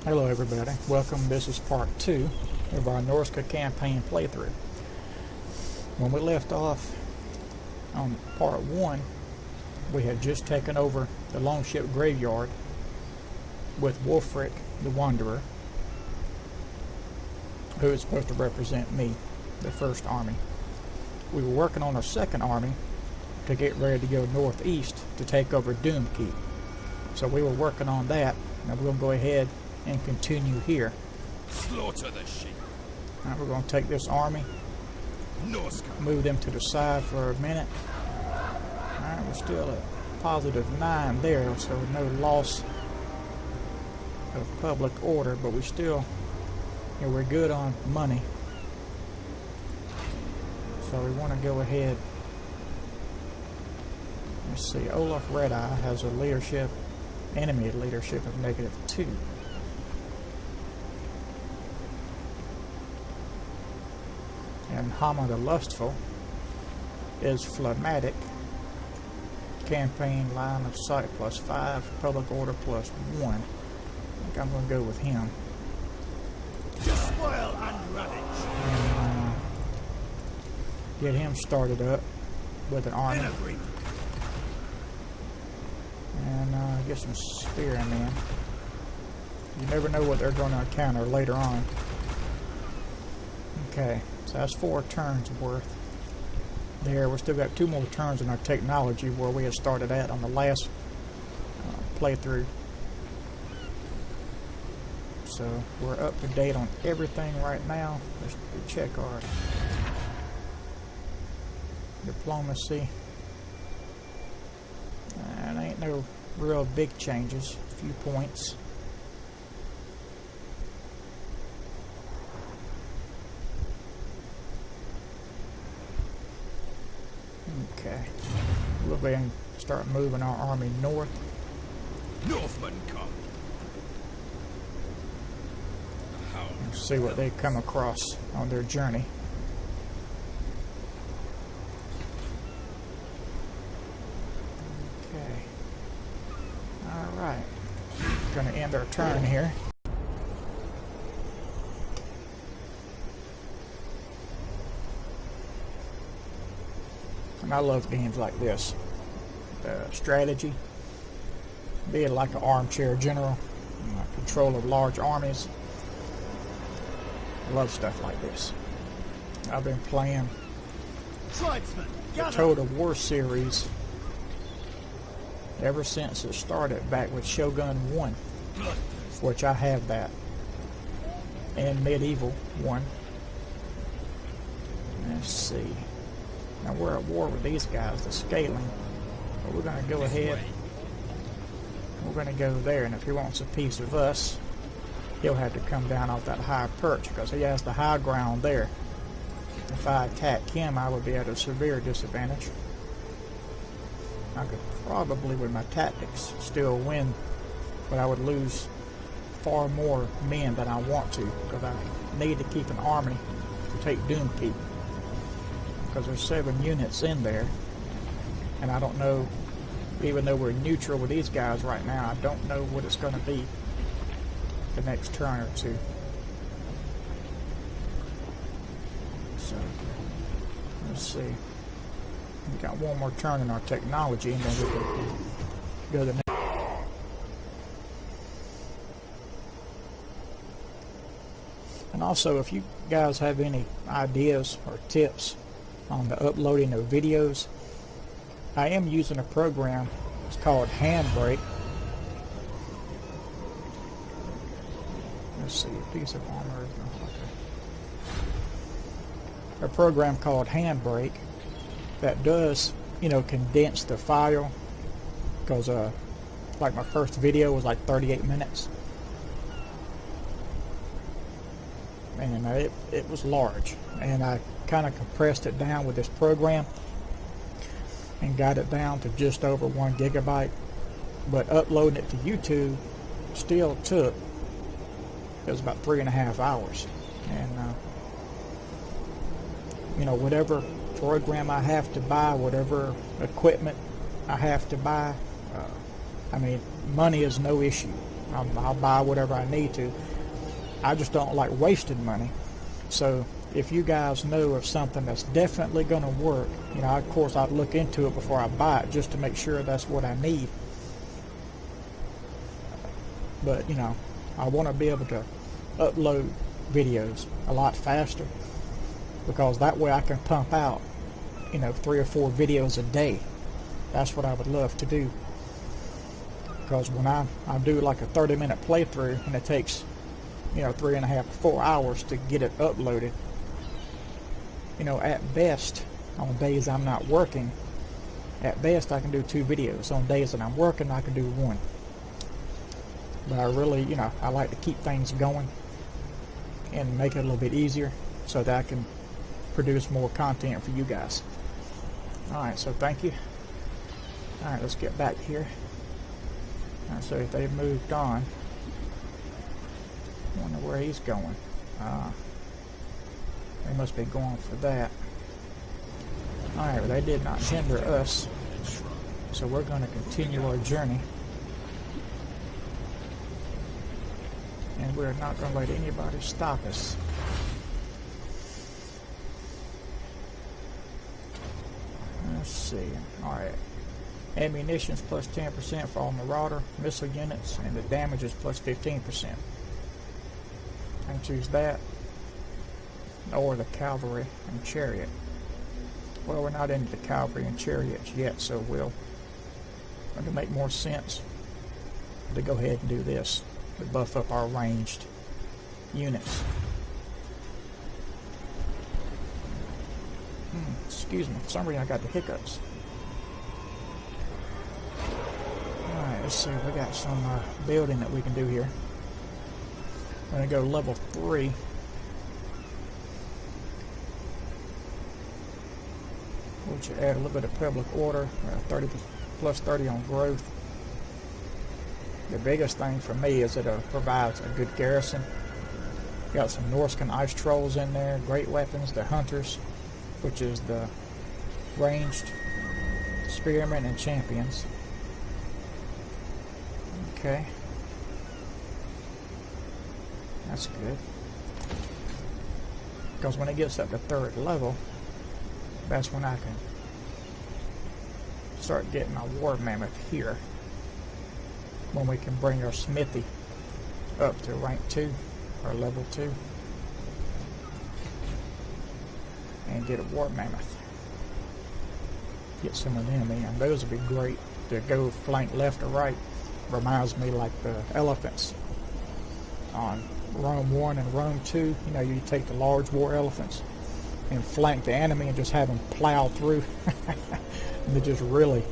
Hello everybody, welcome. This is part 2 of our Norsca campaign playthrough. When we left off on part 1, we had just taken over the longship graveyard with Wolfric the Wanderer, who is supposed to represent me, the first army. We were working on our second army to get ready to go northeast to take over Doomkeep. So we were working on that, and we're going to go ahead and continue here. Slaughter the sheep. Alright, we're going to take this army, Norsca. move them to the side for a minute. Alright, we're still at +9 there, so no loss of public order, but we still, we're good on money. So we want to go ahead. Let's see, Olaf Redeye has a leadership, enemy leadership of -2. And Hama the Lustful is phlegmatic, campaign line of sight +5, public order +1. I think I'm going to go with him. Spoil and ravage. Get him started up with an army. And get some spearmen in. You never know what they're going to encounter later on. Okay, so that's 4 turns worth. There, we still got 2 more turns in our technology where we had started at on the last playthrough. So we're up to date on everything right now. Let's check our diplomacy. And ain't no real big changes. A few points. Okay. We'll go ahead and start moving our army north. Northmen come. And see what they come across on their journey. Okay. Alright. Gonna end our turn here. And I love games like this. Strategy, be it like an armchair general, control of large armies. I love stuff like this. I've been playing the Total War series ever since it started back with Shogun 1, which I have that, and Medieval 1. Let's see. Now we're at war with these guys, the scaling. But we're going to go ahead. We're going to go there, and if he wants a piece of us, he'll have to come down off that high perch because he has the high ground there. If I attack him, I would be at a severe disadvantage. I could probably, with my tactics, still win, but I would lose far more men than I want to because I need to keep an army to take Doomkeep. Because there's 7 units in there, and I don't know, even though we're neutral with these guys right now, I don't know what it's going to be the next turn or 2. So, let's see. We've got 1 more turn in our technology, and then we can go to the next. And also, if you guys have any ideas or tips on the uploading of videos, I am using a program. It's called Handbrake. Let's see, a piece of armor. Okay. A program called Handbrake that does, condense the file, because like my first video was like 38 minutes, and it was large, and I kind of compressed it down with this program and got it down to just over 1 gigabyte, but uploading it to YouTube still took, it was about 3.5 hours. And whatever program I have to buy, whatever equipment I have to buy, I mean, money is no issue. I'll buy whatever I need to. I just don't like wasting money. So if you guys know of something that's definitely going to work, you know, of course I'd look into it before I buy it just to make sure that's what I need. But, you know, I want to be able to upload videos a lot faster, because that way I can pump out, you know, 3 or 4 videos a day. That's what I would love to do. Because when I do like a 30-minute playthrough, and it takes, you know, 3.5 to 4 hours to get it uploaded, you know, at best, on days I'm not working, at best I can do 2 videos. On days that I'm working, I can do 1. But I really, you know, I like to keep things going and make it a little bit easier so that I can produce more content for you guys. Alright, so thank you. Alright, let's get back here. Alright, so if they've moved on, I wonder where he's going. They must be going for that. Alright, well, they did not hinder us, so we're going to continue our journey. And we're not going to let anybody stop us. Let's see. Alright. Ammunition's plus 10% for all Marauder missile units, and the damage is plus 15%. I can choose that, or the cavalry and chariot. Well, we're not into the cavalry and chariots yet, so we'll, to make more sense, to go ahead and do this, to buff up our ranged units. Excuse me, for some reason I got the hiccups. Alright, let's see, we got some building that we can do here. I'm going to go level 3. Which will add a little bit of public order, 30 plus 30 on growth. The biggest thing for me is it provides a good garrison. Got some Norscan ice trolls in there, great weapons, the hunters, which is the ranged spearmen and champions. Okay. That's good. Because when it gets up to 3rd level, that's when I can start getting my war mammoth here. When we can bring our smithy up to rank 2 or level 2 and get a war mammoth. Get some of them in. Those would be great to go flank left or right. Reminds me like the elephants on Rome 1 and Rome 2. You know, you take the large war elephants and flank the enemy and just have them plow through. And they just really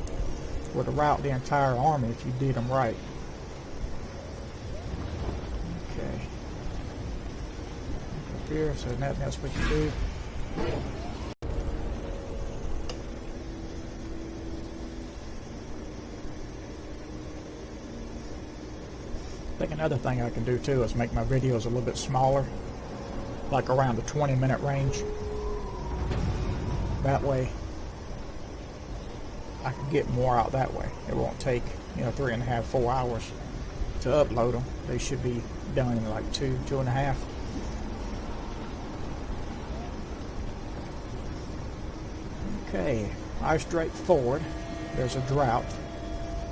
would rout the entire army if you did them right. Okay. Up here, so nothing else we can do. I think another thing I can do too is make my videos a little bit smaller, like around the 20-minute range. That way I can get more out that way. It won't take, you know, 3.5, 4 hours to upload them. They should be done in like 2.5. Okay, Ice Drake Ford. There's a drought.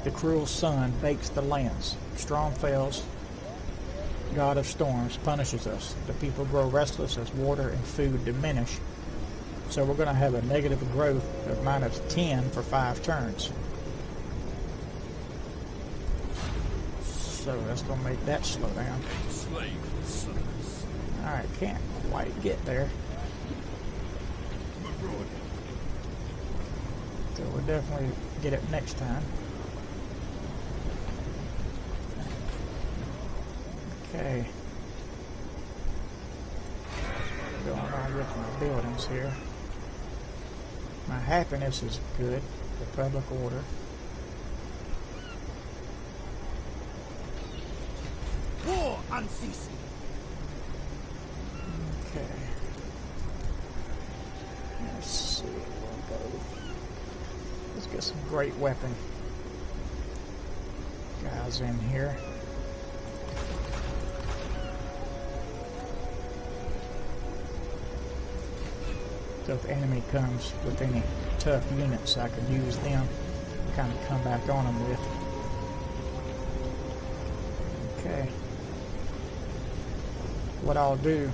The cruel sun bakes the lands. Storm fails. God of storms punishes us. The people grow restless as water and food diminish. So we're going to have a negative growth of -10 for 5 turns. So that's going to make that slow down. Alright, can't quite get there. So we'll definitely get it next time. Okay. Going on with my buildings here. My happiness is good. The public order. War unceasing. Okay. Let's see. We'll go. Let's get some great weapon guys in here. So if the enemy comes with any tough units, I could use them and kind of come back on them with. Okay. What I'll do,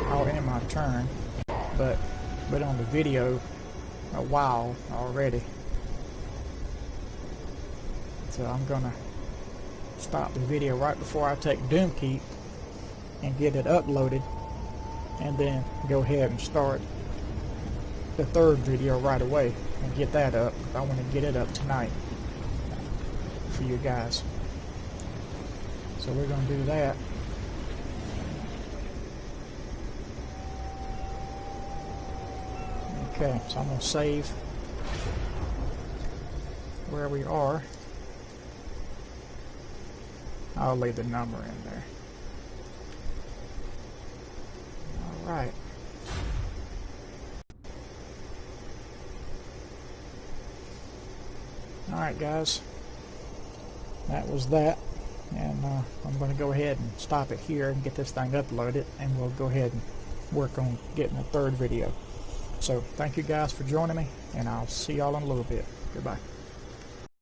I'll end my turn, but on the video a while already. So I'm gonna stop the video right before I take Doomkeep and get it uploaded, and then go ahead and start the third video right away and get that up. I want to get it up tonight for you guys. So we're going to do that. Okay, so I'm going to save where we are. I'll leave the number in there. Alright. Alright guys, that was that, and I'm going to go ahead and stop it here and get this thing uploaded, and we'll go ahead and work on getting a third video. So thank you guys for joining me, and I'll see y'all in a little bit. Goodbye.